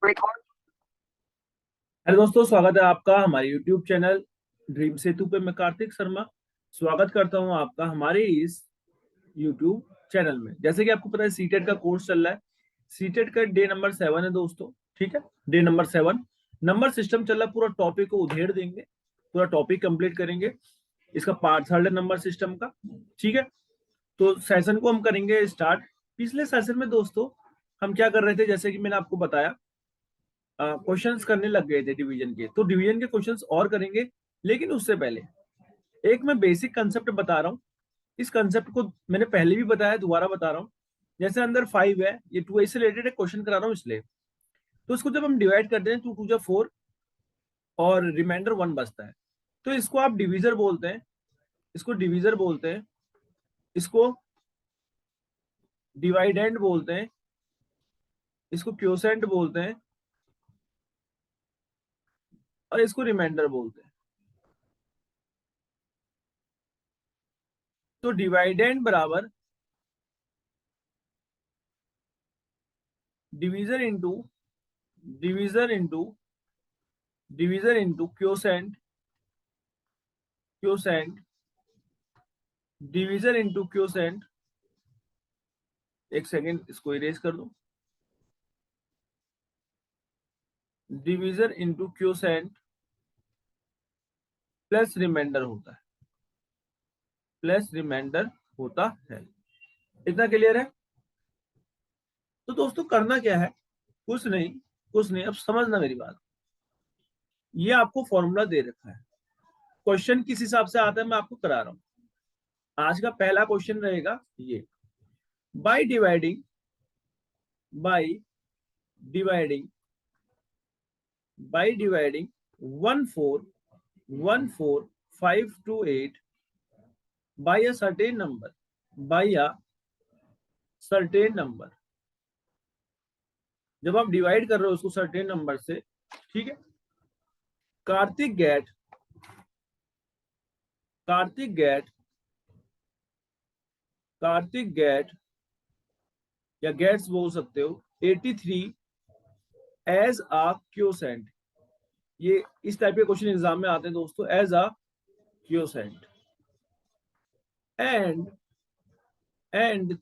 Hello दोस्तों, स्वागत है आपका हमारे YouTube चैनल ड्रीम सेतु पे। मैं कार्तिक शर्मा स्वागत करता हूं आपका हमारे इस YouTube चैनल में। जैसे कि आपको पता है, सीटेट का कोर्स चल रहा है। सीटेट का डे नंबर 7 है दोस्तों। ठीक है, डे नंबर 7 नंबर सिस्टम चल रहा है। पूरा टॉपिक को उधेड़ देंगे, पूरा टॉपिक कंप्लीट करेंगे। इसका पार्ट 3 है नंबर सिस्टम का। ठीक है, तो सेशन को हम करेंगे स्टार्ट। पिछले सेशन में दोस्तों हम क्या कर रहे थे, जैसे कि मैंने आपको बताया, क्वेश्चंस करने लग गए थे डिवीजन के। तो डिवीजन के क्वेश्चंस और करेंगे, लेकिन उससे पहले एक मैं बेसिक कंसेप्ट बता रहा हूँ। इस कंसेप्ट को मैंने पहले भी बताया, दोबारा बता रहा हूँ। जैसे अंदर 5 है, ये 2 से रिलेटेड क्वेश्चन करा रहा हूँ इसलिए। तो इसको जब हम डिवाइड करते हैं, 2 2 जा 4 और रिमाइंडर 1 बचता है, तो इसको आप डिविजर बोलते हैं। इसको डिविजर बोलते हैं, इसको डिवाइडेंड बोलते हैं, इसको क्वोशेंट बोलते हैं, और इसको रिमाइंडर बोलते हैं। तो डिवाइडेंड बराबर divisor into divisor into divisor into quotient, quotient divisor into quotient. एक सेकेंड, इसको इरेज कर दो। Divisor into quotient plus remainder होता है, प्लस रिमाइंडर होता है। इतना क्लियर है? तो दोस्तों करना क्या है, कुछ नहीं, कुछ नहीं। अब समझना मेरी बात। ये आपको फॉर्मूला दे रखा है, क्वेश्चन किस हिसाब से आता है मैं आपको करा रहा हूं। आज का पहला क्वेश्चन रहेगा ये, by dividing by dividing by dividing 14528 by a certain number, by a certain number. जब आप डिवाइड कर रहे हो उसको सर्टेन नंबर से, ठीक है। Kartik get Kartik get Kartik get या गेट्स बोल सकते हो 83 एज अ क्वोशेंट। ये इस टाइप के क्वेश्चन एग्जाम में आते हैं दोस्तों, as a quotient. And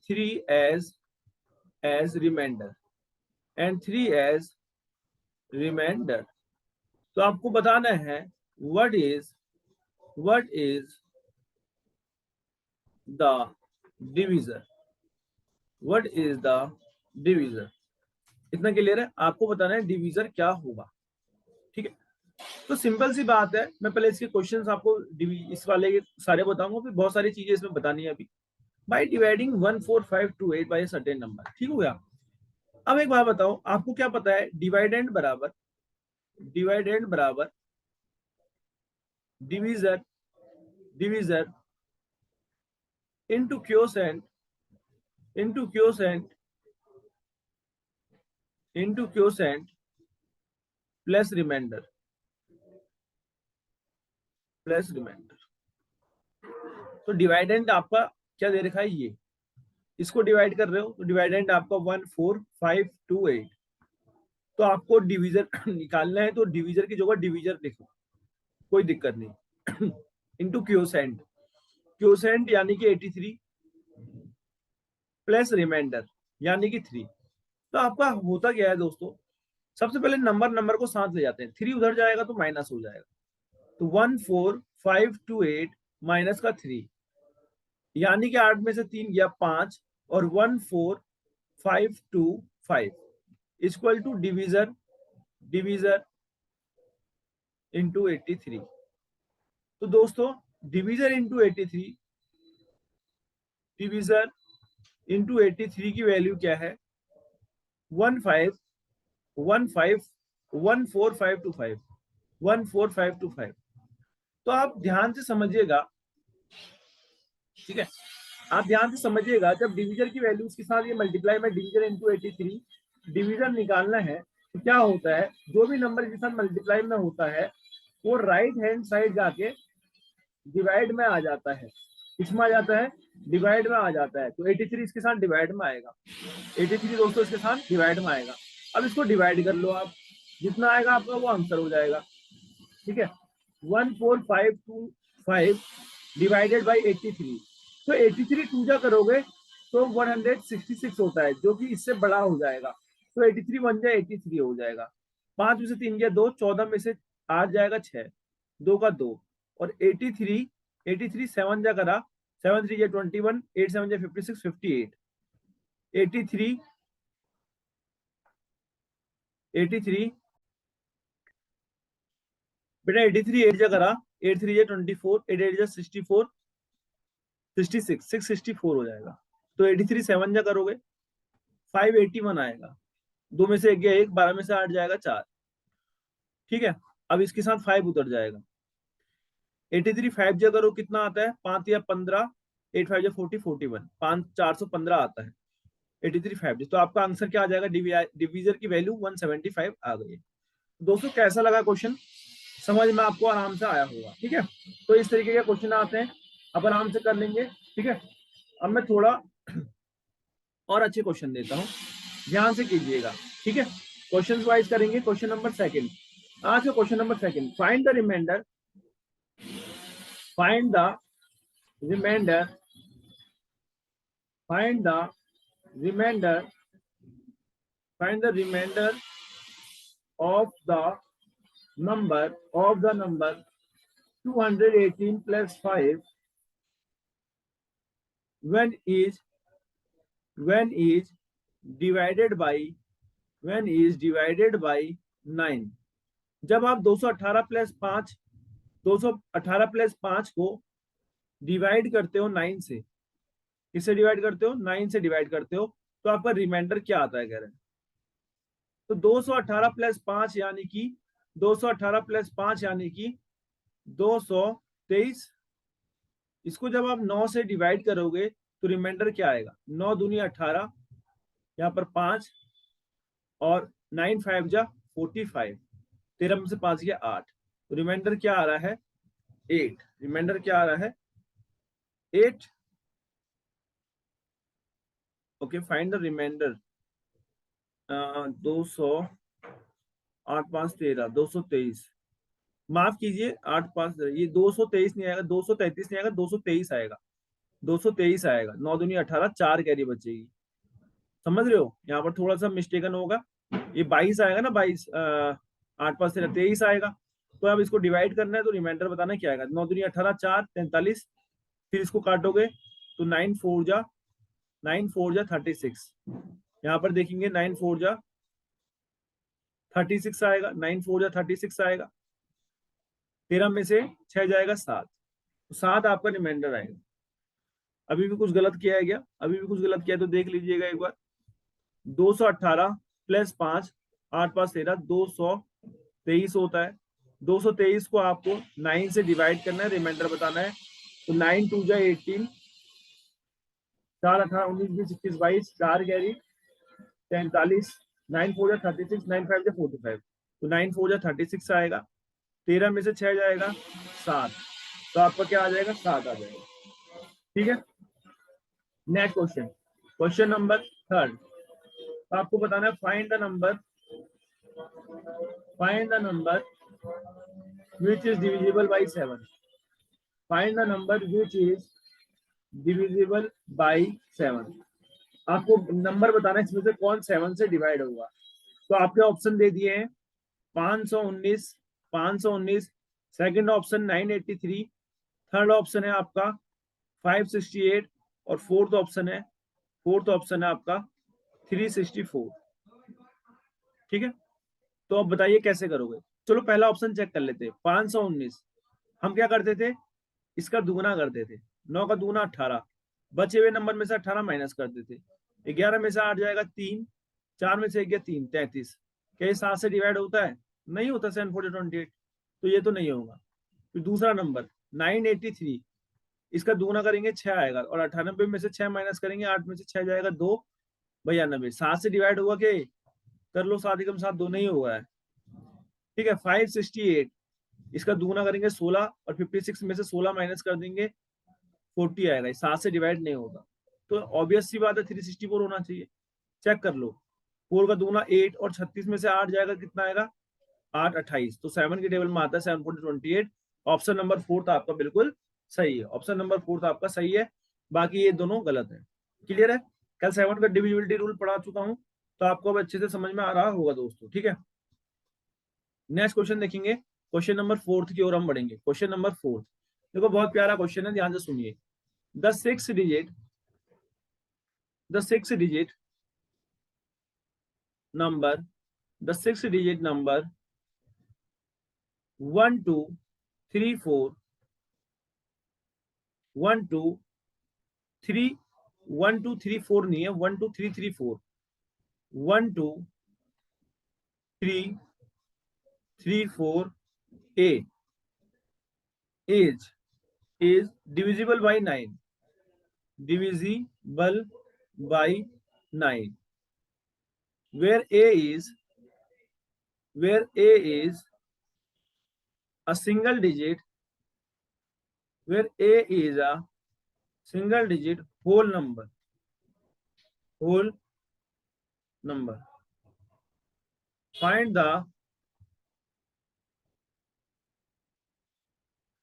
3 as remainder, and 3 as remainder. तो आपको बताना है what is the divisor, what is the divisor. इतना क्लियर है? आपको बताना है डिविजर क्या होगा। ठीक है, तो सिंपल सी बात है। मैं पहले इसके क्वेश्चंस आपको इस वाले के सारे बताऊंगा, फिर बहुत सारी चीजें इसमें बतानी है अभी। By dividing 14528 by certain number, ठीक हो गया। अब एक बात बताओ, आपको क्या पता है? डिवाइडेंड बराबर divisor divisor into quotient into quotient into quotient plus remainder, plus remainder. तो डिवाइडेंड आपका क्या दे रखा है? ये इसको डिवाइड कर रहे हो तो डिवाइडेंड आपका 14528। तो आपको डिवीजर निकालना है, तो डिवीजर की जगह डिवीजर लिखो, कोई दिक्कत नहीं। इनटू क्वोशेंट, क्वोशेंट यानी कि 83 प्लस रिमाइंडर यानी कि 3। तो आपका होता क्या है दोस्तों, सबसे पहले नंबर को साथ ले जाते हैं। 3 उधर जाएगा तो माइनस हो जाएगा, तो 14528 माइनस का 3, यानी कि 8 में से 3 गया 5, और 14525 इक्वल टू डिवीजर इंटू 83। तो दोस्तों डिवीजर इंटू 83, डिवीजर इंटू 83 की वैल्यू क्या है? 14525 तो आप ध्यान से समझिएगा, ठीक है। आप ध्यान से समझिएगा, जब डिवीजर की वैल्यूज के साथ ये मल्टीप्लाई में डिवीजर इंटू 83 डिवीजर निकालना है, तो क्या होता है? जो भी नंबर के साथ मल्टीप्लाई में होता है वो राइट हैंड साइड जाके डिवाइड में आ जाता है। किसमें आ जाता है? डिवाइड में आ जाता है। तो 83 इसके साथ डिवाइड में आएगा, 83 दोस्तों इसके साथ डिवाइड में आएगा। अब इसको डिवाइड कर लो आप, जितना आएगा आपका वो आंसर हो जाएगा। ठीक है, 14525 डिवाइडेड बाई 83। तो 83 टू जा करोगे तो 166 होता है, जो कि इससे बड़ा हो जाएगा। तो 83 बन जाए 83 हो जाएगा। 5 में से 3 गया 2, 14 में से 8 जाएगा 6, 2 का 2, और 83 7 जा करा, 7 3 21, 8 7 56, 58, 83 83 बेटा 83 8 जा करा, 8 3 24, 8 8 64, 66 664 हो जाएगा। तो 83 7 जा करोगे 581 आएगा। 2 में से 1 गया 1, 12 में से 8 जाएगा 4। ठीक है, अब इसके साथ 5 उतर जाएगा। 83 5 जा करो कितना आता है, 5 या 15, 8 5 40, 41, 5 415 आता है 83 5। तो आपका आंसर क्या आ जाएगा, डिवीजर की वैल्यू 175 आ गई है। दोस्तों कैसा लगा क्वेश्चन, समझ में आपको आराम से आया होगा। ठीक है, तो इस तरीके के क्वेश्चन आते हैं, अब आराम से कर लेंगे। ठीक है, अब मैं थोड़ा और अच्छे क्वेश्चन देता हूँ, ध्यान से कीजिएगा। ठीक है, क्वेश्चन वाइज करेंगे। क्वेश्चन नंबर सेकंड, आज का question number second, find the remainder, find the remainder, find the remainder, find the remainder of the number 218 plus 5 when is divided by 9। जब आप 218 प्लस 5 218 प्लस 5 को डिवाइड करते हो 9 से, किससे डिवाइड करते हो, 9 से डिवाइड करते हो, तो आपका रिमाइंडर क्या आता है कह रहे हैं। तो 218 प्लस 5 यानी कि 218 प्लस 5 यानी कि 223। इसको जब आप 9 से डिवाइड करोगे तो रिमाइंडर क्या आएगा, 9 दूनी 18, यहाँ पर 5, और 9 5 जा 45, 13 में से 5 गया 8, तो रिमाइंडर क्या आ रहा है 8। रिमाइंडर क्या आ रहा है 8। Okay, find the reminder. 200, 8 5 13, 223, माफ कीजिए 8 5, ये 223 नहीं आएगा, 233 नहीं आएगा, 223 आएगा, 223 आएगा। 9 दूनी 18, 4 कैरी बचेगी। समझ रहे हो, यहाँ पर थोड़ा सा मिस्टेकन होगा, ये 22 आएगा ना, 22 8 5 13 23 आएगा। तो अब इसको डिवाइड करना है, तो रिमाइंडर बताना क्या आएगा, 9 दूनी 18, 4 43, फिर इसको काटोगे तो 9 4 जा 36। यहाँ पर देखेंगे 9 4 जा 36 आएगा, 9 4 जा 36 आएगा। 13 में से 6 जाएगा 7, तो 7 आपका रिमाइंडर आएगा। अभी भी कुछ गलत किया है क्या, अभी भी कुछ गलत किया है तो देख लीजिएगा एक बार। 218 प्लस 5, 8 5 13, 223 होता है। 223 को आपको 9 से डिवाइड करना है, रिमाइंडर बताना है। तो 9 2 जा 18, 4 18 19 20 21 22, 4 कैरी 43, 9 4 जा 36, 9 5 जा 45, तो 9 4 जा 36 आएगा। 13 में से 6 जाएगा 7, तो आपका क्या आ जाएगा 7 आ जाएगा। ठीक है, next question, question number third, आपको बताना है find the number which is divisible by 7। Find the number which is divisible by 7। आपको नंबर बताना है इसमें से कौन 7 से डिवाइड होगा। तो आपके ऑप्शन दे दिए हैं 519, सेकंड ऑप्शन 983, थर्ड ऑप्शन है आपका 568, और फोर्थ ऑप्शन है आपका 364। ठीक है, तो अब बताइए कैसे करोगे। चलो पहला ऑप्शन चेक कर लेते हैं। 519 हम क्या करते थे, इसका दुगुना करते थे, 9 का दुगुना 18, बचे हुए नंबर में से 18 माइनस करते थे। 11 में से 8 जाएगा 3, 4 में से 1 गया 3, 33। क्या ये 7 से डिवाइड होता है, नहीं होता, 7 4 28, तो ये तो नहीं होगा। फिर दूसरा नंबर 983, इसका दुगुना करेंगे 6 आएगा, और 98 में से 6 माइनस करेंगे, 8 में से 6 जाएगा 2, 92। 7 से डिवाइड हुआ कि कर लो, 7 एकम 7, 2 नहीं हुआ है। ठीक है, 568, इसका दुगुना करेंगे 16, और 56 में से 16 माइनस कर देंगे 40 आएगा। 7 से डिवाइड नहीं होगा, तो ऑब्वियस सी बात है 364 होना चाहिए। चेक कर लो, 4 का दूना 8 और 36 में से 8 जाएगा, कितना आएगा 8 28, तो 7 के टेबल में आता है 7 4 28। ऑप्शन नंबर 4 था आपका बिल्कुल सही है, ऑप्शन नंबर 4 था आपका सही है, बाकी ये दोनों गलत है। क्लियर है? कल 7 का डिविजिबिलिटी रूल पढ़ा चुका हूं, तो आपको अब अच्छे से समझ में आ रहा होगा दोस्तों। ठीक है, नेक्स्ट क्वेश्चन देखेंगे, क्वेश्चन नंबर 4 की ओर हम बढ़ेंगे। क्वेश्चन नंबर 4 देखो, बहुत प्यारा क्वेश्चन है, ध्यान से सुनिए। The six digit number the six digit number 1 2 3 4 1 2 3 1 2 3 4 नहीं है, 1 2 3 3 4 1 2 3 3 4 A is divisible by 9, divisible by 9, where A is a single digit, where A is a single digit whole number, find the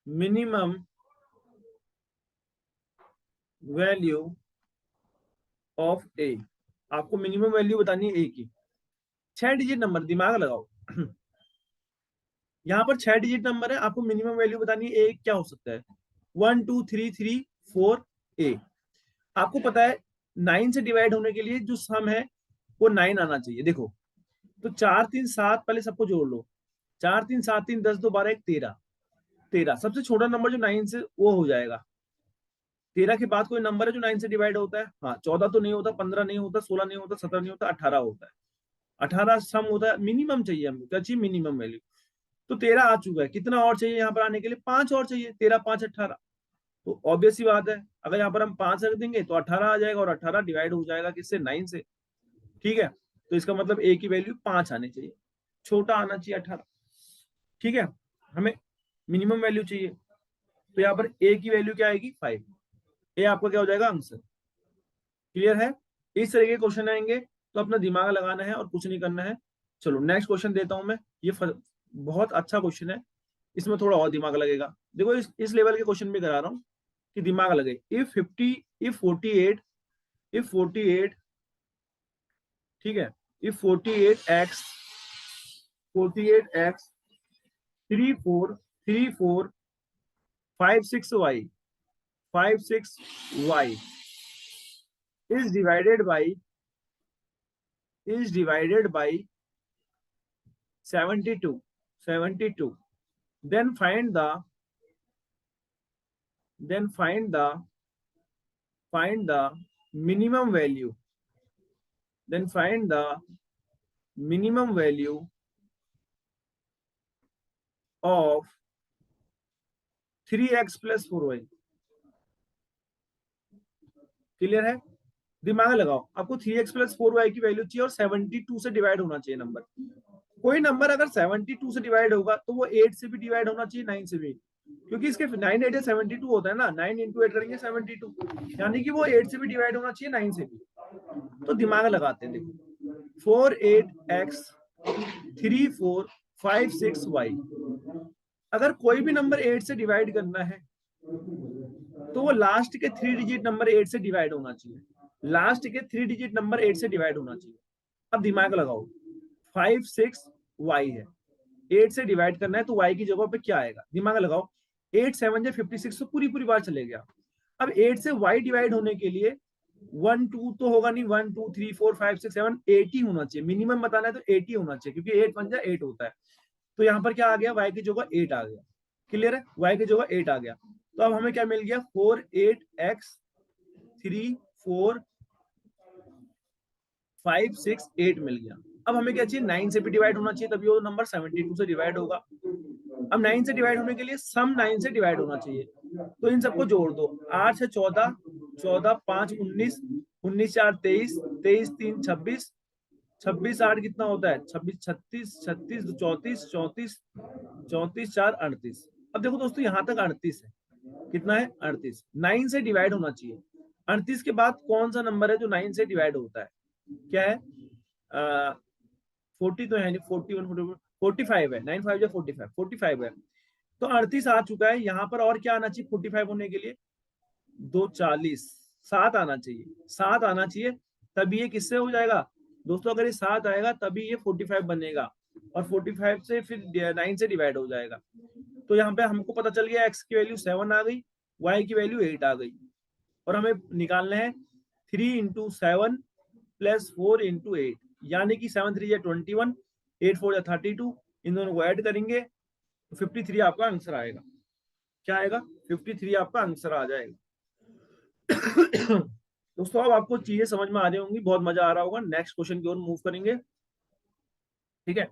minimum value of A। आपको minimum value बतानी है A की। 6 digit number, दिमाग लगाओ यहाँ पर 6 digit number है, आपको मिनिमम वैल्यू बतानी है A क्या हो सकता है। 1 2 3 3 4 A। आपको पता है 9 से डिवाइड होने के लिए जो सम है वो 9 आना चाहिए। देखो, तो 4 3 7, पहले सबको जोड़ लो, 4 3 7 3 10 2 12 1 13, 13 सबसे छोटा नंबर जो 9 से वो हो जाएगा। 13 के बाद कोई नंबर है जो 9 से डिवाइड होता है? हाँ, 14 तो नहीं होता, 15 नहीं होता, 16 नहीं होता, 17 नहीं होता, 18 होता है। 18 सम होता है, मिनिमम चाहिए हमको, क्या चाहिए? Minimum value. तो 13 आ चुका है, कितना और चाहिए यहाँ पर आने के लिए? 5 और चाहिए, 13 5 18। तो ऑब्वियस सी बात है, अगर यहाँ पर हम 5 रख देंगे तो 18 आ जाएगा, और 18 डिवाइड हो जाएगा किससे? 9 से। ठीक है, तो इसका मतलब A की वैल्यू 5 आनी चाहिए, छोटा आना चाहिए 18। ठीक है, हमें मिनिमम वैल्यू चाहिए, तो यहाँ पर A की वैल्यू क्या आएगी? 5। ए आपका क्या हो जाएगा? आंसर। क्लियर है? इस तरह के क्वेश्चन आएंगे तो अपना दिमाग लगाना है और कुछ नहीं करना है। चलो नेक्स्ट क्वेश्चन देता हूं मैं, ये बहुत अच्छा क्वेश्चन है, इसमें थोड़ा और दिमाग लगेगा। देखो, इस लेवल के क्वेश्चन भी करा रहा हूँ कि दिमाग लगे। इफ 48, ठीक है, if 48x 34 56y is divided by 72, then find the minimum value, of 3x plus 4y। Clear है? दिमाग लगाओ, आपको 3x plus 4y की वैल्यू चाहिए और 72 से डिवाइड होना चाहिए नंबर। कोई नंबर अगर 72 से डिवाइड होगा तो वो 8 से भी डिवाइड होना चाहिए, 9 से भी, क्योंकि इसके 9 8 72 होता है ना, 9 इंटू 8 करेंगे 72, यानी कि वो 8 से भी डिवाइड होना चाहिए, 9 से भी। तो दिमाग लगाते हैं, देखो 48x 34 56y, अगर कोई भी नंबर 8 से डिवाइड करना है तो वो लास्ट के 3 डिजिट नंबर 8 से डिवाइड होना चाहिए, लास्ट के 3 डिजिट नंबर 8 से डिवाइड होना चाहिए। अब दिमाग लगाओ, 56y है, 8 से डिवाइड करना है तो y की जगह पे क्या आएगा? दिमाग लगाओ, 8 7 56 तो पूरी पूरी बार चले गया। अब 8 से y डिवाइड होने के लिए 1 2 तो होगा नहीं, 1 2 3 4 5 6 7 8 ही होना चाहिए, मिनिमम बताना है तो 8 ही होना चाहिए, क्योंकि 8 1 8 होता है। तो यहाँ पर क्या आ गया? y की जगह 8 आ गया। क्लियर है? y की जगह 8 आ गया। तो अब हमें क्या मिल गया? 48x 34 5 6 8 मिल गया। अब हमें क्या चाहिए? 9 से भी डिवाइड होना चाहिए, तभी वो नंबर 72 से डिवाइड होगा। अब 9 से डिवाइड होने के लिए सम 9 से डिवाइड होना चाहिए, तो इन सबको जोड़ दो। 8 से 14, 14 5 19, 19 4 23, 23 3 26, 26 8 कितना होता है? 26 36, 36 34, 34, 34 4 38। अब देखो दोस्तों, यहाँ तक 38 है, कितना है? 38। 9 से डिवाइड होना चाहिए। 38 के बाद कौन सा नंबर है जो 9 से डिवाइड होता है? क्या है? 40 तो है नहीं, 41, 45 है, 9 5 जो 45, 45 है। तो 38 आ चुका है। यहाँ पर और क्या आना चाहिए 45 होने के लिए? 240, 7 आना चाहिए, 7 आना चाहिए, तभी ये किससे हो जाएगा दोस्तों? अगर ये 7 आएगा तभी ये 45 बनेगा, और 45 से फिर 9 से डिवाइड हो जाएगा। तो यहाँ पे हमको पता चल गया x की वैल्यू 7 आ गई, y की वैल्यू 8 आ गई, और हमें निकालना है 3 इंटू 7 प्लस 4 इंटू 8, यानी कि 7 3 21, 8 4 32, इन दोनों को ऐड करेंगे तो 53 आपका आंसर आएगा। क्या आएगा? 53 आपका आंसर आ जाएगा। दोस्तों अब आपको चीजें समझ में आ रही होंगी, बहुत मजा आ रहा होगा। नेक्स्ट क्वेश्चन की ओर मूव करेंगे, ठीक है?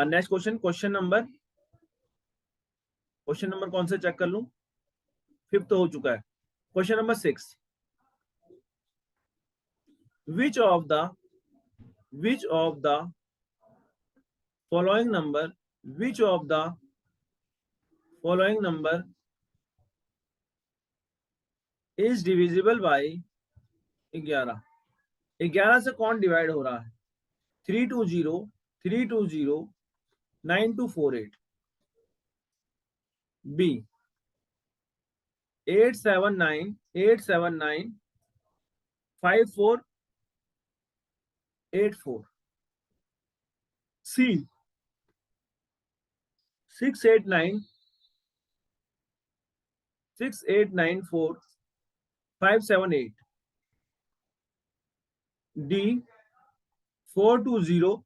नेक्स्ट क्वेश्चन, क्वेश्चन नंबर कौन से चेक कर लूं? 5th हो चुका है। Question number 6, which of the which of the following number which of the following number is divisible by 11? 11 से कौन डिवाइड हो रहा है? 320, 320, 9248, B 879, 879, 5484, C 689, 6894, 578, D 420,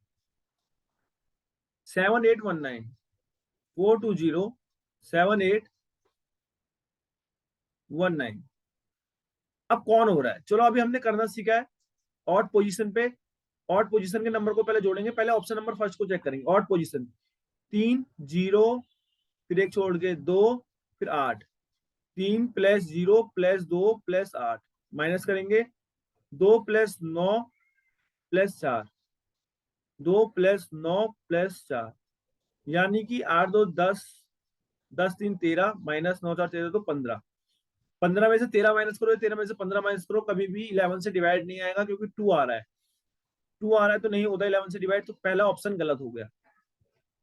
7819, 420, 7819। अब कौन हो रहा है? चलो अभी हमने करना सीखा है ऑड पोजीशन पे। ऑड पोजीशन के नंबर को पहले जोड़ेंगे। पहले ऑप्शन नंबर फर्स्ट को चेक करेंगे। ऑड पोजीशन 3 0, फिर एक छोड़ के 2, फिर 8, 3 प्लस 0 प्लस 2 प्लस 8, माइनस करेंगे 2 प्लस 9 प्लस 4, 2 प्लस 9 प्लस 4, यानी कि 8 2 10, 10 3 13, माइनस 9 4 13 तो 15। 15 में से 13 माइनस करो, 13 में से 15 माइनस करो, कभी भी 11 से डिवाइड नहीं आएगा, क्योंकि 2 आ रहा है। 2 आ रहा है तो नहीं होता 11 से डिवाइड, तो पहला ऑप्शन गलत हो गया।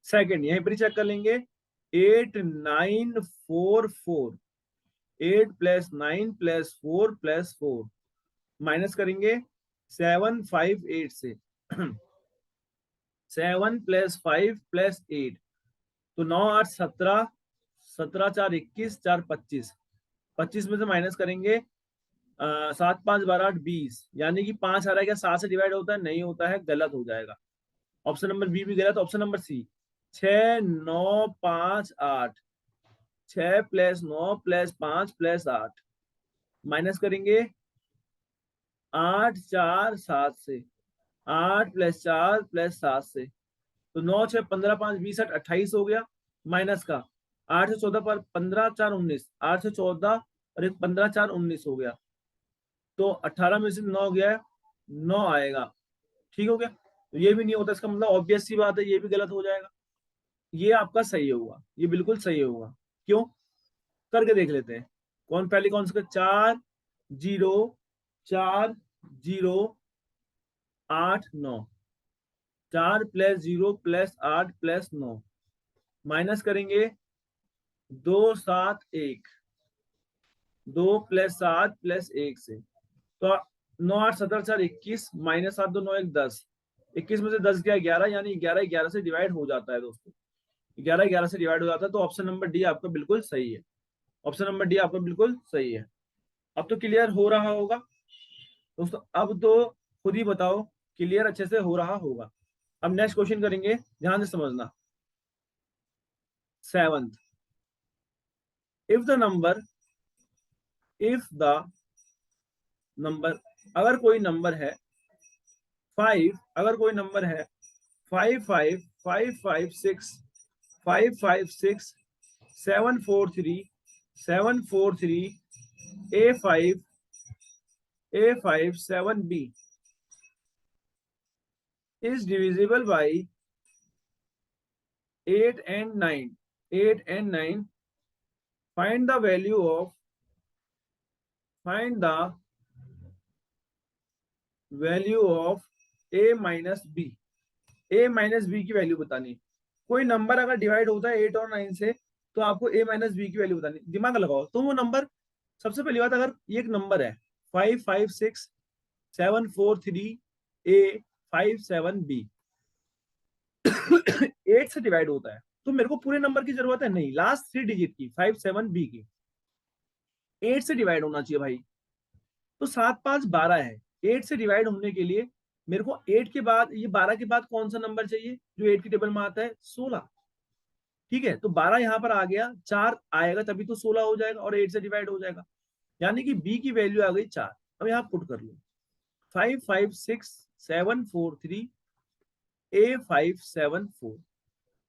सेकंड यहीं पर चेक कर लेंगे, 8944, 8 प्लस 9 प्लस 4 प्लस 4, माइनस करेंगे 758 से 7 प्लस 5 प्लस 8, तो 9 8 17, 17 4 21, 4 25, 25 में से माइनस करेंगे 7 5 12 8 20, यानी कि 5 आ रहा है। क्या 7 से डिवाइड होता है? नहीं होता है, गलत हो जाएगा। ऑप्शन नंबर बी भी गलत। Option number C 6 9 5 8, 6 plus 9 plus 5 plus 8, minus करेंगे 8 4 7 से, 8 प्लस 4 प्लस 7 से, तो 9 6 15 5 20 8 28 हो गया। माइनस का 8 से 14 पर 15 4 19, 8 से 14 और एक 15 4 19 हो गया, तो 18 में से 9 गया, 9 आएगा। ठीक हो गया? तो ये भी नहीं होता, इसका मतलब ऑब्वियस सी बात है ये भी गलत हो जाएगा। ये आपका सही होगा, ये बिल्कुल सही होगा। क्यों? करके देख लेते हैं। कौन पहले कौन सा? 4 0 4 0 8 9, 4 प्लस 0 प्लस 8 प्लस 9, माइनस करेंगे 2 7 1, 2 प्लस 7 प्लस 1 से, तो 9 8 17 4 21, माइनस 7 2 9 1 10, 21 में से 10 गया 11, यानी 11 11 से डिवाइड हो जाता है दोस्तों। 11 11 से डिवाइड हो जाता है, तो ऑप्शन नंबर डी आपका बिल्कुल सही है। ऑप्शन नंबर डी आपका बिल्कुल सही है। अब तो क्लियर हो रहा होगा दोस्तों, अब तो खुद ही बताओ क्लियर अच्छे से हो रहा होगा। अब नेक्स्ट क्वेश्चन करेंगे, ध्यान से समझना। 7th, इफ द नंबर अगर कोई नंबर है 5, अगर कोई नंबर है 5 5 5 5 6 5 5 6 7 4 3 7 4 3 A5 7B is divisible by 8 and 9, 8 and 9, find the value of find the value of A minus B, A minus B की वैल्यू बतानी। कोई नंबर अगर डिवाइड होता है 8 और 9 से, तो आपको ए माइनस बी की वैल्यू बतानी। दिमाग लगाओ, तो वो नंबर, सबसे पहली बात, अगर ये एक नंबर है 556743 ए 57 बी 8 से डिवाइड होता है, तो मेरे को पूरे नंबर की जरूरत है नहीं, लास्ट 3 डिजिट की 57 बी की 8 से डिवाइड होना चाहिए भाई। तो 7 5 12 है, 8 से डिवाइड होने के लिए मेरे को 8 के बाद, ये 12 के बाद कौन सा नंबर चाहिए जो 8 की टेबल में आता है? 16। ठीक है, तो 12 यहाँ पर आ गया, 4 आएगा तभी तो 16 हो जाएगा और 8 से डिवाइड हो जाएगा, यानी कि बी की वैल्यू आ गई 4। अब यहाँ पुट कर लो 556743 A574।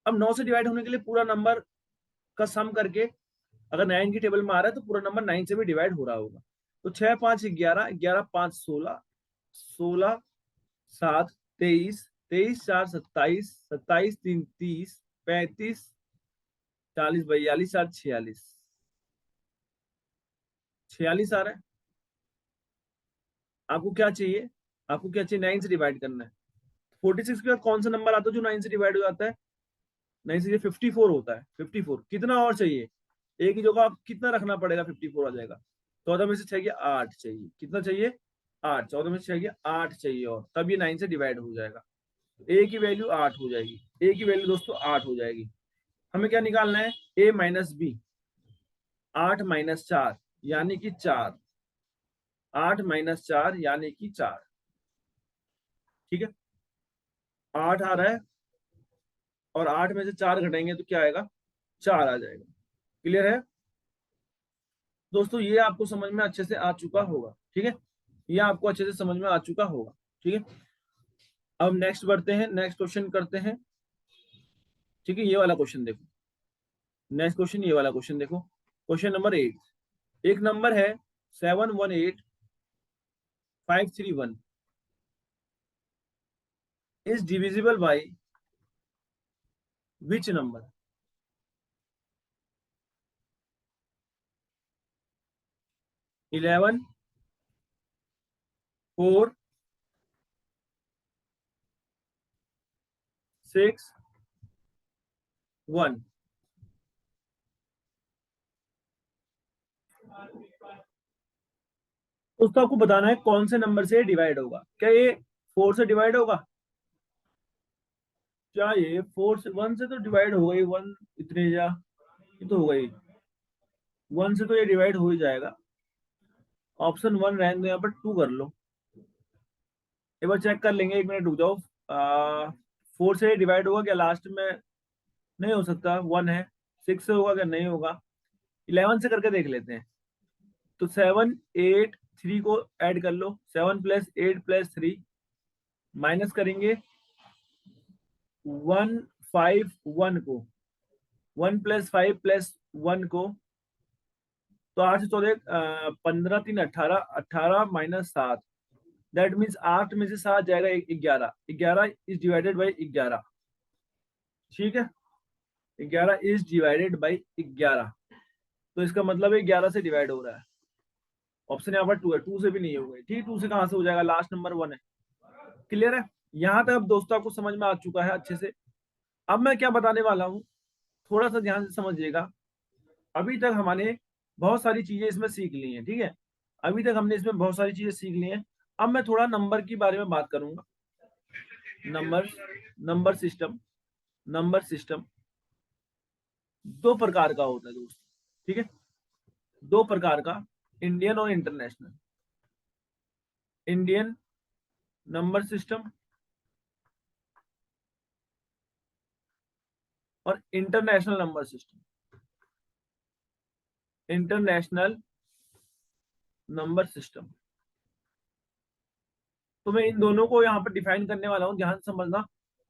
अब 9 से डिवाइड होने के लिए पूरा नंबर का सम करके, अगर 9 की टेबल में आ रहा है तो पूरा नंबर 9 से भी डिवाइड हो रहा होगा। तो 6 5 11, 11 5 16, 16 7 23, 23 4 27, 27 3 30, 35 40 42 8 46, 46 आ रहा है। आपको क्या चाहिए? आपको क्या चाहिए? 9 से डिवाइड करना है। 46 के बाद कौन सा नंबर आता है जो 9 से डिवाइड हो जाता है? 9 से 54 होता है। 54 कितना और चाहिए? एक ही जगह आप कितना रखना पड़ेगा? 54 आ जाएगा। 14 में से 6 गया 8 चाहिए। कितना चाहिए? 8। 14 में से 6 गया 8 चाहिए, और तब ये 9 से डिवाइड हो जाएगा। ए की वैल्यू 8 हो जाएगी। ए की वैल्यू दोस्तों 8 हो जाएगी। हमें क्या निकालना है? ए माइनस बी। 8 - 4 यानी कि 4। 8 - 4 यानी कि 4। ठीक है, 8 आ रहा है, और 8 में से 4 घटेंगे तो क्या आएगा? 4 आ जाएगा। क्लियर है दोस्तों? ये आपको समझ में अच्छे से आ चुका होगा। ठीक है, ये आपको अच्छे से समझ में आ चुका होगा। ठीक है, अब नेक्स्ट बढ़ते हैं, नेक्स्ट क्वेश्चन करते हैं। ठीक है, ये वाला क्वेश्चन देखो। नेक्स्ट क्वेश्चन, ये वाला क्वेश्चन देखो। Question number 8। एक नंबर है 718531 is divisible by which number? 11 4 6 1। दोस्तों आपको बताना है कौन से नंबर से डिवाइड होगा। क्या ये 4 से डिवाइड होगा? क्या ये 4 से, 1 से तो डिवाइड हो गई, 1 इतने जा, ये तो हो गई। 1 से तो ये डिवाइड हो ही जाएगा। ऑप्शन 1 रहने दो, यहाँ पर 2 कर लो। एक बार चेक कर लेंगे, 1 मिनट रुक जाओ। 4 से डिवाइड होगा क्या लास्ट में? नहीं हो सकता, 1 है। 6 से होगा क्या? नहीं होगा। 11 से करके देख लेते हैं। तो 7 8 3 को ऐड कर लो, 7 + 8 + 3, माइनस करेंगे 1 5 1 को, 1 + 5 + 1 को, तो 8 से 14 15 3 18, 18 - 7, दैट मीन्स 8 में से 7 जाएगा 11। 11 इज डिवाइडेड बाई 11। ठीक है, 11 इज डिवाइडेड बाई 11, तो इसका मतलब है 11 से डिवाइड हो रहा है। ऑप्शन यहाँ पर 2 है, 2 से भी नहीं होगा। ठीक, 2 से कहां से हो जाएगा? लास्ट नंबर 1 है। क्लियर है? यहां तक अब दोस्तों आपको समझ में आ चुका है अच्छे से। अब मैं क्या बताने वाला हूँ, थोड़ा सा ध्यान से समझिएगा। अभी तक हमने बहुत सारी चीजें इसमें सीख ली हैं। ठीक है, अभी तक हमने इसमें बहुत सारी चीजें सीख ली हैं। अब मैं थोड़ा नंबर के बारे में बात करूंगा। Number number system, number system 2 प्रकार का होता है दोस्त। ठीक है, 2 प्रकार का, इंडियन और इंटरनेशनल। इंडियन नंबर सिस्टम और international number system. International number system, तो मैं इन दोनों को यहाँ पर डिफाइन करने वाला हूँ, ध्यान से समझना।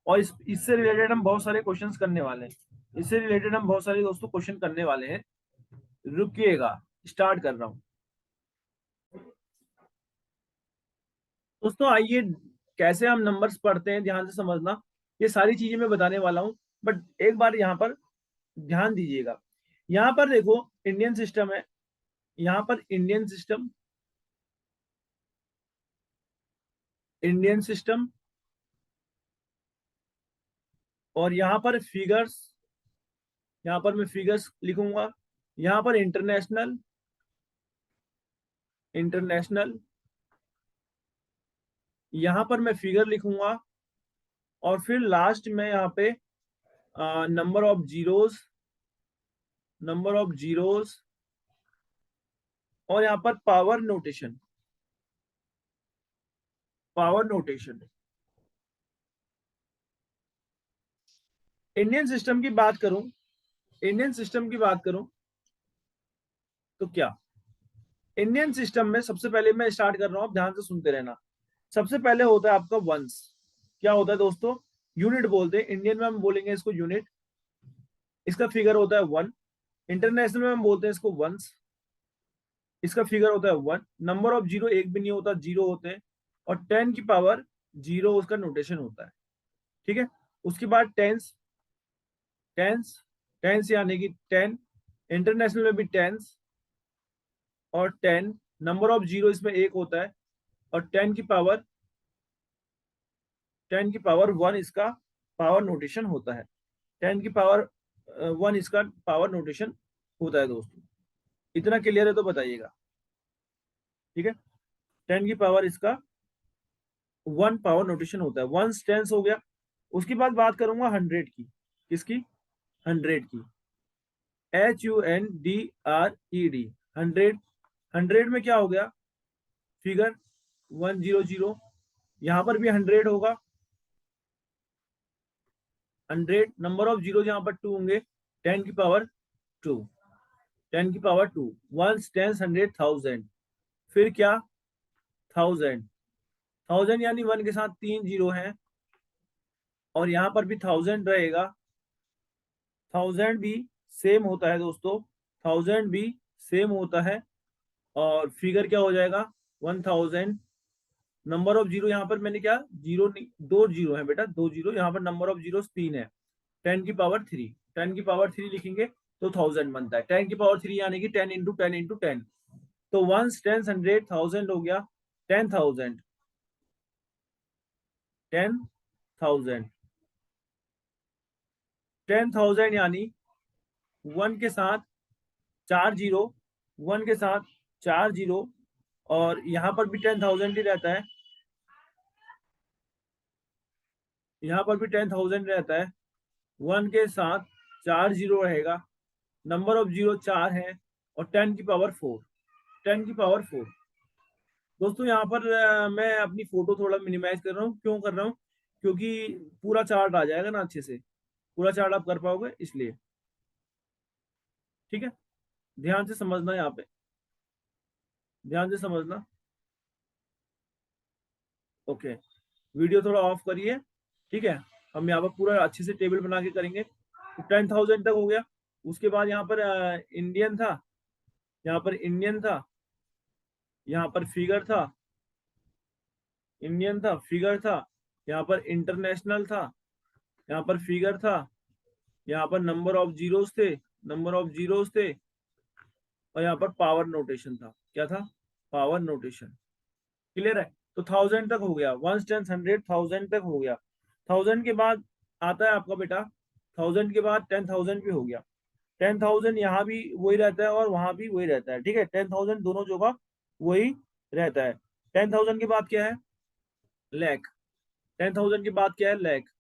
और इससे रिलेटेड हम बहुत सारे क्वेश्चंस करने वाले हैं। इससे रिलेटेड हम बहुत सारे दोस्तों क्वेश्चन करने वाले हैं। रुकिएगा, स्टार्ट कर रहा हूँ। दोस्तों आइए, कैसे हम नंबर्स पढ़ते हैं ध्यान से समझना। ये सारी चीजें मैं बताने वाला हूँ, बट एक बार यहाँ पर ध्यान दीजिएगा। यहाँ पर देखो, इंडियन सिस्टम है, यहाँ पर इंडियन सिस्टम, इंडियन सिस्टम और यहाँ पर फिगर्स, यहाँ पर मैं फिगर्स लिखूंगा, यहाँ पर इंटरनेशनल, इंटरनेशनल, यहाँ पर मैं फिगर लिखूंगा, और फिर लास्ट में यहाँ पे number of zeros, number of zeros, और यहाँ पर power notation, power notation. Indian system की बात करूं, इंडियन सिस्टम की बात करूं तो क्या, इंडियन सिस्टम में सबसे पहले मैं स्टार्ट कर रहा हूं, आप ध्यान से सुनते रहना। सबसे पहले होता है आपका वंस। क्या होता है दोस्तों? यूनिट बोलते हैं, इंडियन में हम बोलेंगे इसको यूनिट। इसका फिगर होता है वन। इंटरनेशनल में हम बोलते हैं इसको वंस। इसका फिगर होता है वन। नंबर ऑफ जीरो एक भी नहीं होता, जीरो होते हैं। और 10 की पावर जीरो उसका नोटेशन होता है। ठीक है। उसके बाद टेंस, टेंस, टेंस यानी कि 10। इंटरनेशनल में भी टेंस और 10। नंबर ऑफ जीरो इसमें एक होता है, और 10 की पावर, 10 की पावर वन इसका पावर नोटेशन होता है। 10 की पावर वन इसका पावर नोटेशन होता है दोस्तों। इतना क्लियर है तो बताइएगा। ठीक है। 10 की पावर इसका वन पावर नोटेशन होता है। वन टेंस हो गया। उसके बाद बात करूंगा हंड्रेड की। किसकी? हंड्रेड की। HUNDRED, hundred. हंड्रेड में क्या हो गया? फिगर 100। यहां पर भी हंड्रेड होगा। हंड्रेड, नंबर ऑफ जीरो यहाँ पर टू होंगे। 10 की पावर टू, 10 की power two. Ones, tens, hundred, thousand. फिर क्या? थाउजेंड। थाउजेंड यानी वन के साथ तीन जीरो हैं, और यहाँ पर भी थाउजेंड रहेगा। थाउजेंड भी सेम होता है दोस्तों, थाउजेंड भी सेम होता है। और फिगर क्या हो जाएगा? 1000। नंबर ऑफ जीरो यहाँ पर मैंने क्या, जीरो नहीं, दो जीरो है बेटा, दो जीरो। यहाँ पर नंबर ऑफ जीरो तीन है। 10 की पावर थ्री, 10 की पावर थ्री लिखेंगे तो थाउजेंड बनता है। 10 की पावर थ्री यानी कि 10 इंटू 10 इंटू 10। तो वंस, टेंस, हंड्रेड, थाउजेंड हो गया। 10,000, 10,000। 10,000 यानी वन के साथ चार जीरो, वन के साथ चार जीरो। और यहाँ पर भी 10,000 ही रहता है, यहाँ पर भी 10,000 रहता है। वन के साथ चार जीरो रहेगा। नंबर ऑफ जीरो चार है, और 10 की पावर फोर, 10 की पावर फोर। दोस्तों यहाँ पर मैं अपनी फोटो थोड़ा मिनिमाइज कर रहा हूँ। क्यों कर रहा हूँ? क्योंकि पूरा चार्ट आ जाएगा ना अच्छे से, पूरा चार्ट आप कर पाओगे इसलिए। ठीक है। ध्यान से समझना, यहाँ पे ध्यान से समझना। ओके। वीडियो थोड़ा ऑफ करिए। ठीक है। हम यहाँ पर पूरा अच्छे से टेबल बना के करेंगे। तो 10,000 तक हो गया। उसके बाद यहाँ पर इंडियन था, यहाँ पर इंडियन था, यहाँ पर फिगर था, इंडियन था, फिगर था। यहाँ पर इंटरनेशनल था, यहाँ पर फिगर था। यहाँ पर नंबर ऑफ जीरोस थे, नंबर ऑफ जीरोस थे। और यहाँ पर पावर नोटेशन था। क्या था? Power notation. क्लियर है? तो थाउजेंड तक हो गया। वन, टेन, हंड्रेड, थाउजेंड तक हो गया। थाउजेंड के बाद आता है आपका बेटा, थाउजेंड के बाद 10,000 भी हो गया। 10,000 यहाँ भी वही रहता है और वहां भी वही रहता है। ठीक है। 10,000 दोनों जगह वही रहता है। 10,000 के बाद क्या है? लैख। 10,000 के बाद क्या है? लैख।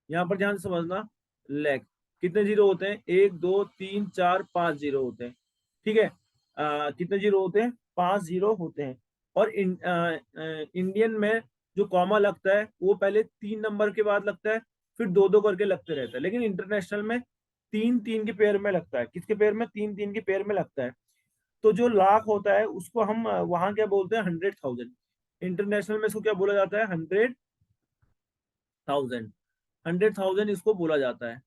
यहाँ पर ध्यान से समझना। लैख। कितने जीरो होते हैं? एक, दो, तीन, चार, पांच जीरो होते हैं। ठीक है। कितने जीरो होते हैं? पांच जीरो होते हैं। और इंडियन में जो कॉमा लगता है वो पहले तीन नंबर के बाद लगता है, फिर दो दो करके लगते रहता है। लेकिन इंटरनेशनल में तीन तीन के पेयर में लगता है। किसके पेयर में? तीन तीन के पेयर में लगता है। तो जो लाख होता है उसको हम वहां क्या बोलते हैं? 100,000। इंटरनेशनल में इसको क्या बोला जाता है? 100,000। 100,000 इसको बोला जाता है।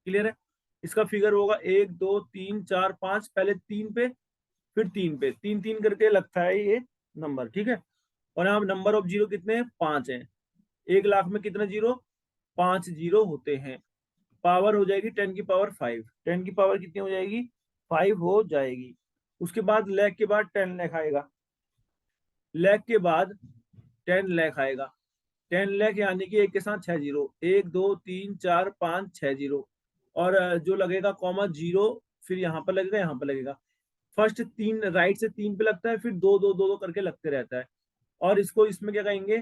क्लियर है? इसका फिगर होगा एक, दो, तीन, चार, पांच। पहले तीन पे, फिर तीन पे, तीन तीन करके लगता है ये नंबर। ठीक है। और यहाँ नंबर ऑफ जीरो कितने हैं? पांच है। एक लाख में कितने जीरो? पांच जीरो होते हैं। पावर हो जाएगी 10 की पावर फाइव। 10 की पावर कितनी हो जाएगी? फाइव हो जाएगी। उसके बाद लैख के बाद 10 लैख आएगा। लैख के बाद 10 लैख आएगा। 10 लाख यानी कि एक के साथ 6 जीरो, 1 2 3 4 5 6 जीरो। और जो लगेगा कॉमा जीरो, फिर यहाँ पर लगेगा, यहाँ पर लगेगा। फर्स्ट तीन राइट से तीन पे लगता है, फिर दो दो दो दो करके लगते रहता है। और इसको इसमें क्या कहेंगे,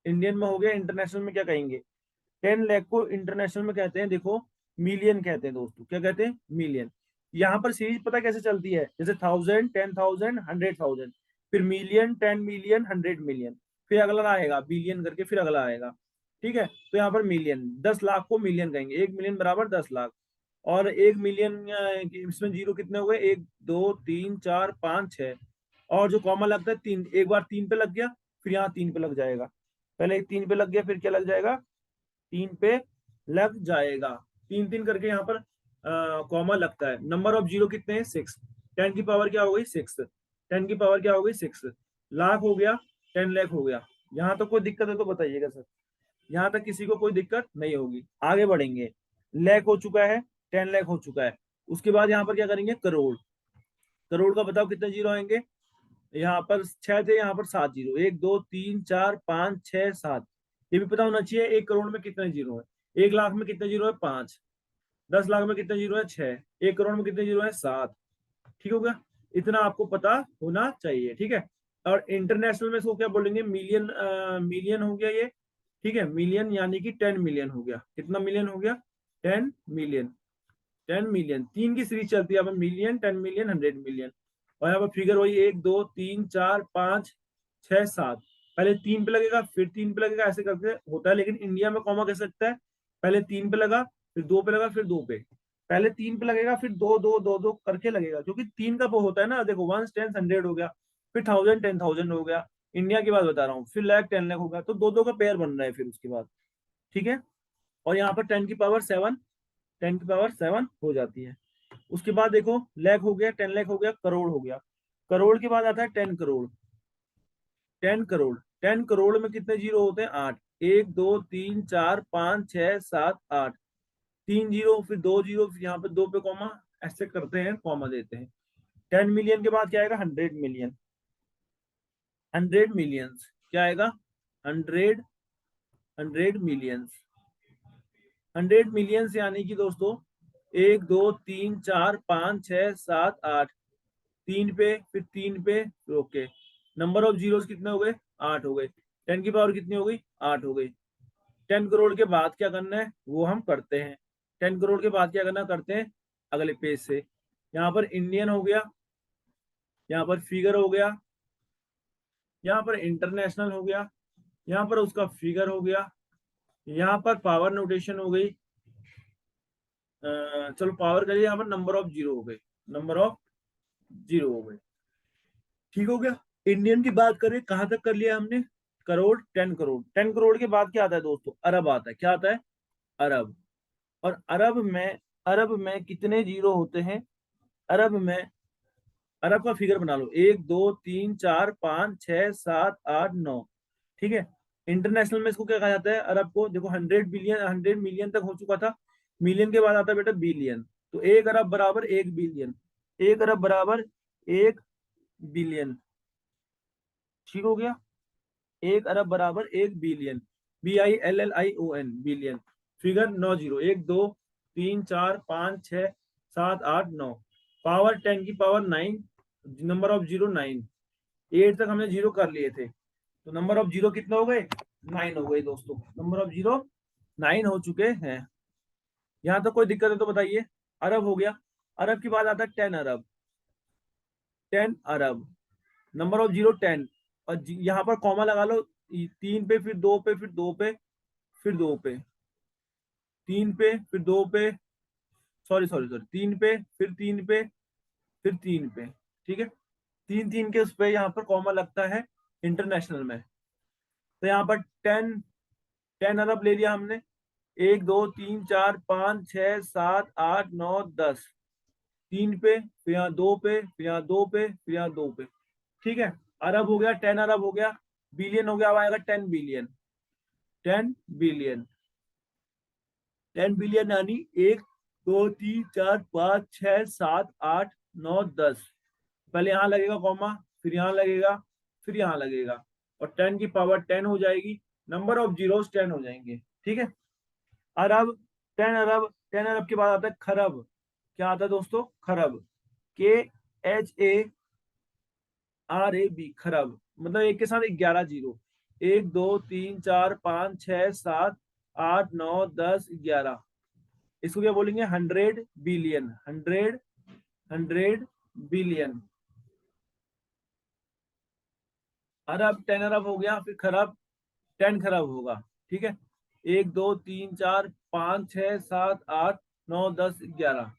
इंडियन में हो गया, इंटरनेशनल में क्या कहेंगे। 10 लाख को इंटरनेशनल में कहते हैं, देखो मिलियन कहते हैं दोस्तों, क्या कहते हैं, मिलियन। यहाँ पर सीरीज पता कैसे चलती है, जैसे 1000, 10,000, 100,000, फिर मिलियन, 10 मिलियन, 100 मिलियन, फिर अगला आएगा बिलियन करके, फिर अगला आएगा। ठीक है, तो यहाँ पर मिलियन, 10 लाख को मिलियन कहेंगे, 1 मिलियन बराबर 10 लाख। और 1 मिलियन इसमें जीरो कितने हो गए, 1 2 3 4 5 6। और जो कॉमा लगता है तीन, एक बार तीन पे लग गया, फिर यहाँ तीन पे लग जाएगा। पहले तीन पे लग गया, फिर क्या लग जाएगा, तीन पे लग जाएगा। तीन तीन करके यहाँ पर कॉमा लगता है। नंबर ऑफ जीरो कितने हैं, 6। 10 की पावर क्या हो गई, 6। 10 की पावर क्या हो गई, 6। लाख हो गया, 10 लाख हो गया। यहाँ तो कोई दिक्कत है तो बताइएगा सर। यहाँ तक किसी को कोई दिक्कत नहीं होगी, आगे बढ़ेंगे। लाख हो चुका है, 10 लाख हो चुका है। उसके बाद यहाँ पर क्या करेंगे, करोड़। करोड़ का बताओ कितने जीरो आएंगे, यहाँ पर 6 थे, यहाँ पर 7 जीरो, 1 2 3 4 5 6 7। ये भी पता होना चाहिए 1 करोड़ में कितने जीरो है, 1 लाख में कितने जीरो है, 5। 10 लाख में कितने जीरो है, 6। 1 करोड़ में कितने जीरो है, 7। ठीक हो गया, इतना आपको पता होना चाहिए। ठीक है, और इंटरनेशनल में इसको क्या बोलेंगे, मिलियन, मिलियन हो गया ये। ठीक है, मिलियन यानी कि 10 मिलियन हो गया। कितना मिलियन हो गया, 10 मिलियन। 10 मिलियन, तीन की सीरीज चलती है, मिलियन, 10 मिलियन, 100 मिलियन। और यहाँ पर फिगर वही 1 2 3 4 5 6 7। पहले तीन पे लगेगा, फिर तीन पे लगेगा, ऐसे करके होता है। लेकिन इंडिया में कॉमा कैसे लगता है, पहले तीन पे लगा, फिर दो पे लगा, फिर दो पे। पहले तीन पे लगेगा, फिर दो दो दो दो करके लगेगा, क्योंकि तीन का वो होता है ना। देखो, 1 10 100 हो गया, फिर 1000 10,000 हो गया। इंडिया की बात बता रहा हूँ, फिर लाख 10 लाख होगा, तो दो दो का पेयर बन रहा है फिर उसके बाद। ठीक है, और यहाँ पर 10 की पावर 7, 10 की पावर 7 हो जाती है। उसके बाद देखो, लाख हो गया, 10 लाख हो गया, करोड़ हो गया। करोड़ के बाद आता है 10 करोड़। 10 करोड़, 10 करोड़ में कितने जीरो होते हैं, 8। 1 2 3 4 5 6 7 8। तीन जीरो, फिर दो जीरो, फिर यहाँ पे दो पे कॉमा, ऐसे करते हैं, कॉमा देते हैं। 10 मिलियन के बाद क्या आएगा, 100 मिलियन। 100 मिलियंस क्या आएगा, 100, 100 मिलियंस। 100 मिलियंस यानी कि दोस्तों 1 2 3 4 5 6 7 8। तीन पे, फिर तीन पे, फिर ओके। नंबर ऑफ जीरोस कितने हो गए, 8 हो गए। 10 की पावर कितनी हो गई, 8 हो गई। 10 करोड़ के बाद क्या करना है वो हम करते हैं। 10 करोड़ के बाद क्या करना करते हैं, अगले पेज से। यहाँ पर इंडियन हो गया, यहाँ पर फिगर हो गया, यहाँ पर इंटरनेशनल हो गया, यहाँ पर उसका फिगर हो गया, यहाँ पर पावर नोटेशन हो गई। चलो पावर करिए, यहाँ पर नंबर ऑफ जीरो हो गए, नंबर ऑफ जीरो हो गए। ठीक हो गया। इंडियन की बात करें, कहां तक कर लिया हमने, करोड़, 10 करोड़। 10 करोड़ के बाद क्या आता है दोस्तों, अरब आता है। क्या आता है, अरब। और अरब में कितने जीरो होते हैं, अरब में, अरब का फिगर बना लो, 1 2 3 4 5 6 7 8 9। ठीक है, इंटरनेशनल में इसको क्या कहा जाता है, अरब को। देखो 100 बिलियन, 100 मिलियन तक हो चुका था। मिलियन के बाद आता है बेटा बिलियन। तो 1 अरब बराबर 1 बिलियन, 1 अरब बराबर 1 बिलियन। ठीक हो गया, 1 अरब बराबर 1 billion, BILLION, billion. Figure 9 zero, 1 2 3 4 5 6 7 8 9। Power 10 की पावर 9, नंबर ऑफ जीरो 9। 8 तक हमने जीरो कर लिए थे, तो नंबर ऑफ जीरो कितने हो गए, 9 हो गए दोस्तों। नंबर ऑफ जीरो 9 हो चुके हैं। यहाँ तक कोई दिक्कत है तो बताइए। अरब हो गया, अरब के बाद आता है 10 अरब। 10 अरब, नंबर ऑफ जीरो 10। और यहाँ पर कॉमा लगा लो, तीन पे, फिर दो पे, फिर दो पे, फिर दो पे, तीन पे, फिर दो पे, सॉरी सॉरी सॉरी, तीन पे, फिर तीन पे, फिर तीन पे। ठीक है, तीन तीन के उस पे यहाँ पर कॉमा लगता है इंटरनेशनल में। तो यहाँ पर 10 अरब ले लिया हमने। 1 2 3 4 5 6 7 8 9 10। तीन पे, फिर यहाँ दो पे, फिर यहाँ दो पे, फिर यहाँ दो पे। ठीक है, अरब हो गया, 10 अरब हो गया। बिलियन हो गया, अब आएगा 10 बिलियन। 10 बिलियन, 10 बिलियन यानी 1 2 3 4 5 6 7 8 9 10। पहले यहाँ लगेगा कॉमा, फिर यहाँ लगेगा, फिर यहाँ लगेगा, और 10 की पावर 10 हो जाएगी। नंबर ऑफ जीरोस 10 हो जाएंगे, ठीक है। अरब, 10 अरब, 10 अरब के बाद आता है खरब। क्या आता है दोस्तों? खरब, KHARAB, खरब। मतलब एक के साथ 11 जीरो, 1 2 3 4 5 6 7 8 9 10 11। इसको क्या बोलेंगे? 100 बिलियन, 100 बिलियन। अरब, 10 अरब हो गया, फिर खरब, 10 खरब होगा, ठीक है। 1 2 3 4 5 6 7 8 9 10 11।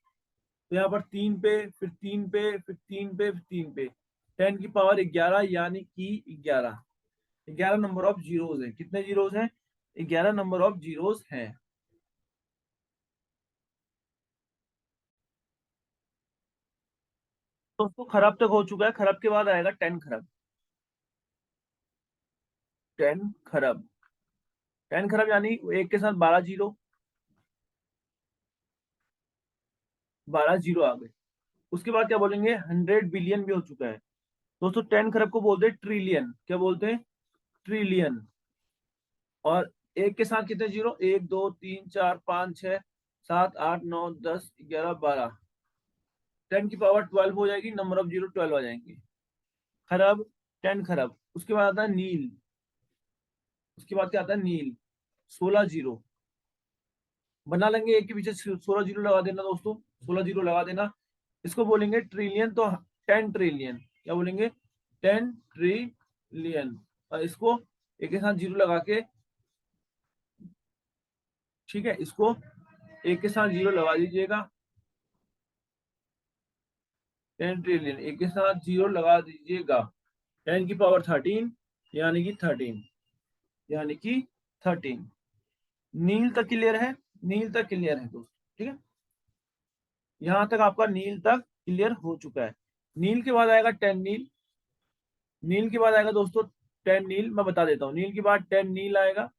तो यहाँ पर 3 पे, फिर 3 पे, फिर 3 पे, फिर 3 पे, 10 की पावर 11 यानी कि 11। 11 नंबर ऑफ जीरोज है। कितने जीरोज हैं? 11 नंबर ऑफ जीरोज हैं। तो उसको खरब तक हो चुका है, खरब के बाद आएगा 10 खरब। 10 खरब, 10 खरब यानी एक के साथ 12 जीरो, 12 जीरो आ गए। उसके बाद क्या बोलेंगे? 100 बिलियन भी हो चुका है दोस्तों। 10 खरब को बोलते हैं ट्रिलियन। क्या बोलते हैं? ट्रिलियन। और एक के साथ कितने जीरो? 1 2 3 4 5 6 7 8 9 10 11 12। 10 की पावर 12 हो जाएगी, नंबर ऑफ जीरो 12 आ जाएंगे। खरब, 10 खरब। उसके बाद आता है नील। उसके बाद क्या आता है? नील, 16 जीरो। बना लेंगे एक के पीछे 16 जीरो लगा देना दोस्तों, 16 जीरो लगा देना। इसको बोलेंगे ट्रिलियन, तो 10 ट्रिलियन। क्या बोलेंगे? 10 ट्रिलियन। और इसको एक के साथ जीरो लगा के, ठीक है, इसको एक के साथ जीरो लगा दीजिएगा। 10 ट्रिलियन, एक के साथ जीरो लगा दीजिएगा। 10 की पावर 13 यानी कि 13, यानी कि 13। नील तक क्लियर है? नील तक क्लियर है दोस्तों, ठीक है। यहां तक आपका नील तक क्लियर हो चुका है। नील के बाद आएगा 10 नील। नील के बाद आएगा दोस्तों 10 नील। मैं बता देता हूँ, नील के बाद 10 नील आएगा,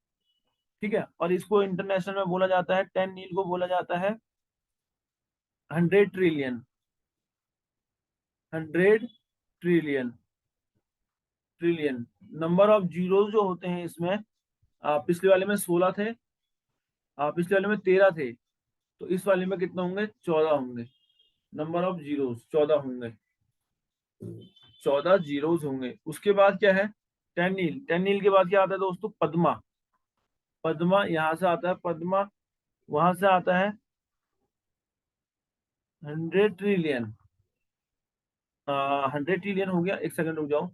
ठीक है। और इसको इंटरनेशनल में बोला जाता है, 10 नील को बोला जाता है 100 trillion. 100 trillion, trillion. Number of zero जो होते हैं इसमें, पिछले वाले में 16 थे, पिछले वाले में 13 थे, तो इस वाले में कितने होंगे? 14 होंगे। नंबर ऑफ जीरोस 14 होंगे, 14 जीरोस होंगे। उसके बाद क्या है? 10 नील। 10 नील के बाद क्या आता है दोस्तों? पद्मा। पद्मा यहाँ से आता है, पद्मा। वहां से आता है 100 ट्रिलियन। 100 ट्रिलियन हो गया, एक सेकंड रुक जाओ।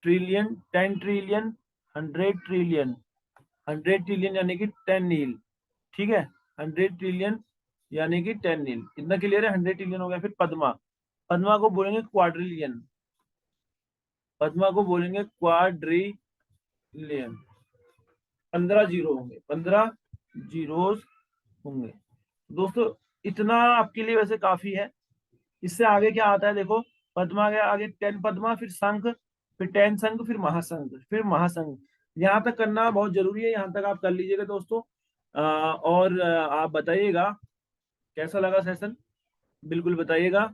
Trillion, 10 trillion, 100 trillion. 100 ट्रिलियन यानी कि 10 नील, ठीक है। 100 ट्रिलियन यानी कि 10 नील, इतना क्लियर है? 100 ट्रिलियन हो गया। फिर पद्मा, पद्मा को बोलेंगे क्वाड्रिलियन। पद्मा को बोलेंगे क्वाड्रिलियन। 15 जीरो होंगे, 15 जीरोस होंगे दोस्तों। इतना आपके लिए वैसे काफी है। इससे आगे क्या आता है देखो। पद्मा के आगे 10 पद्मा, फिर शंख, फिर 10 शंख, फिर महाशंख, फिर महाशंख। यहाँ तक करना बहुत जरूरी है, यहाँ तक आप कर लीजिएगा दोस्तों। और आप बताइएगा कैसा लगा सेशन। बिल्कुल बताइएगा,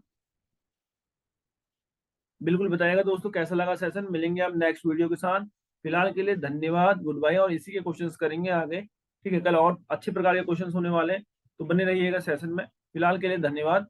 बिल्कुल बताइएगा दोस्तों कैसा लगा सेशन। मिलेंगे आप नेक्स्ट वीडियो के साथ। फिलहाल के लिए धन्यवाद, गुड बाय। और इसी के क्वेश्चंस करेंगे आगे, ठीक है। कल और अच्छे प्रकार के क्वेश्चंस होने वाले हैं, तो बने रहिएगा सेशन में। फिलहाल के लिए धन्यवाद।